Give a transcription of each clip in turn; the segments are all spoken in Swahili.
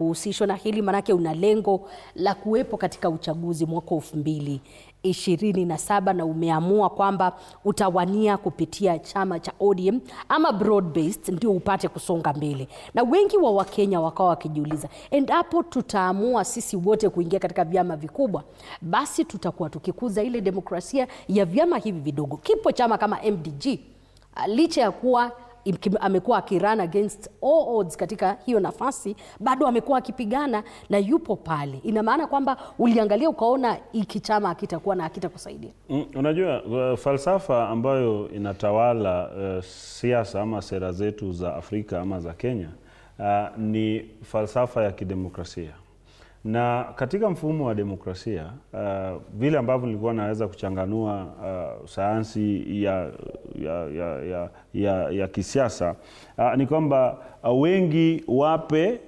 kuhusishwa na hili, manake una lengo la kuwepo katika uchaguzi mwaka 2027 na umeamua kwamba utawania kupitia chama cha ODM ama broad based ndio upate kusonga mbele. Na wengi wa Wakenya wakawa wakijiuliza, endapo tutaamua sisi wote kuingia katika vyama vikubwa, basi tutakuwa tukikuza ile demokrasia ya vyama hivi vidogo. Kipo chama kama MDG, licha ya kuwa amekuwa akirun against all odds katika hiyo nafasi, bado amekuwa akipigana na yupo pale. Ina maana kwamba uliangalia ukaona hiki chama hakitakuwa na hakitakusaidia. Unajua falsafa ambayo inatawala siasa ama sera zetu za Afrika ama za Kenya ni falsafa ya kidemokrasia. Na katika mfumo wa demokrasia, vile ambavyo nilikuwa naweza kuchanganua sayansi ya kisiasa, ni kwamba wengi wape,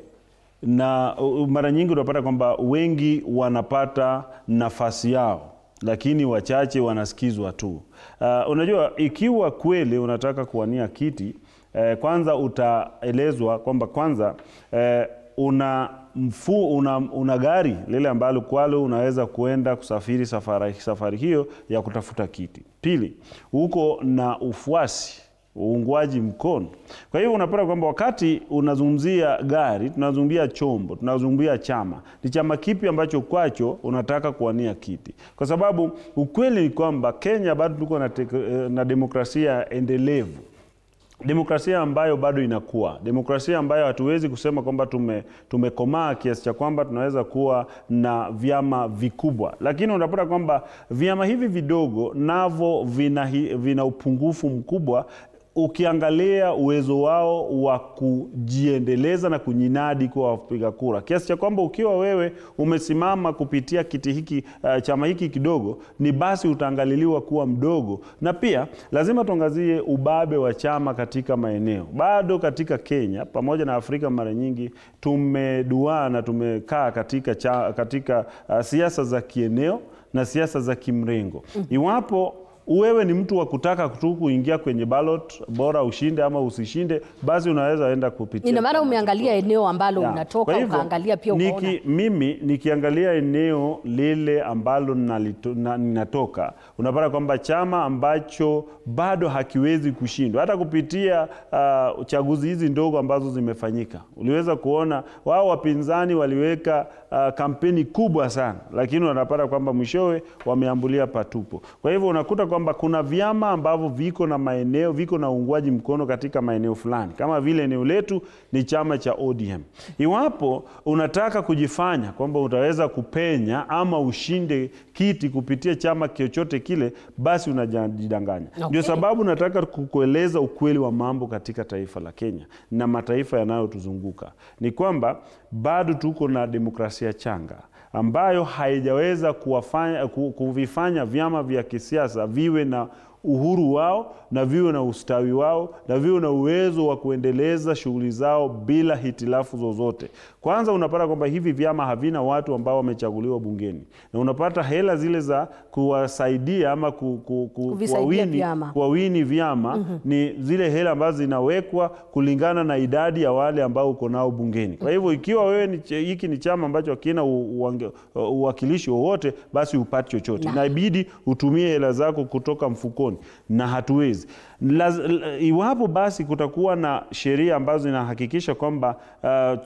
na mara nyingi unapata kwamba wengi wanapata nafasi yao, lakini wachache wanasikizwa tu. Unajua, ikiwa kweli unataka kuwania kiti, kwanza utaelezwa kwamba kwanza una gari lile ambalo kwalo unaweza kuenda kusafiri safari hiyo ya kutafuta kiti. Pili, uko na ufuasi, uungwaji mkono. Kwa hivyo unapata kwamba wakati unazungumzia gari, tunazungumzia chombo, tunazungumzia chama. Ni chama kipi ambacho kwacho unataka kuwania kiti? Kwa sababu ukweli ni kwamba Kenya bado tuko na demokrasia endelevu. Demokrasia ambayo bado inakuwa. Demokrasia ambayo hatuwezi kusema kwamba tumekomaa kiasi cha kwamba tunaweza kuwa na vyama vikubwa. Lakini unapata kwamba vyama hivi vidogo navo vina upungufu mkubwa ukiangalia uwezo wao wa kujiendeleza na kunyinadi kwa wapiga kura. Kiasi cha kwamba ukiwa wewe umesimama kupitia kiti hiki, chama hiki kidogo, ni basi utaangaliliwa kuwa mdogo. Na pia lazima tuangazie ubabe wa chama katika maeneo. Bado katika Kenya pamoja na Afrika mara nyingi tumeduana, tumekaa katika siasa za kieneo na siasa za kimrengo. Iwapo wewe ni mtu wa kutaka kuingia kwenye ballot, bora ushinde ama usishinde, basi unaweza enda kupitia. Ina maana umeangalia eneo ambalo unatoka, ukaangalia pia ukaona. Mimi nikiangalia eneo lile ambalo ninatoka, unapata kwamba chama ambacho bado hakiwezi kushindwa hata kupitia chaguzi hizi ndogo ambazo zimefanyika. Uliweza kuona wao wapinzani waliweka kampeni kubwa sana, lakini unapata kwamba mwishowe wameambulia patupo. Kwa hivyo unakuta kwamba kuna vyama ambavyo viko na maeneo, viko na uungwaji mkono katika maeneo fulani. Kama vile eneo letu ni chama cha ODM. Iwapo unataka kujifanya kwamba utaweza kupenya ama ushinde kiti kupitia chama chochote kile, basi unajidanganya. Ndio sababu nataka kukueleza ukweli wa mambo katika taifa la Kenya na mataifa yanayotuzunguka. Ni kwamba bado tuko na demokrasia changa ambayo haijaweza kuvifanya vyama vya kisiasa viwe na uhuru wao na viwe na ustawi wao na viwe na uwezo wa kuendeleza shughuli zao bila hitilafu zozote. Kwanza unapata kwamba hivi vyama havina watu ambao wamechaguliwa bungeni, na unapata hela zile za kuwasaidia ama kuwawini vyama ni zile hela ambazo zinawekwa kulingana na idadi ya wale ambao uko nao bungeni. Kwa hivyo ikiwa wewe hiki ni chama ambacho hakina uwakilishi wowote, basi upate chochote. Inabidi utumie hela zako kutoka mfukoni, na hatuwezi. Iwapo basi kutakuwa na sheria ambazo zinahakikisha kwamba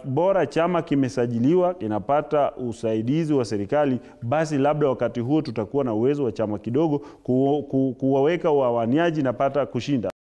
bora chama kimesajiliwa, kinapata usaidizi wa serikali, basi labda wakati huo tutakuwa na uwezo wa chama kidogo kuwaweka wawaniaji na pata kushinda.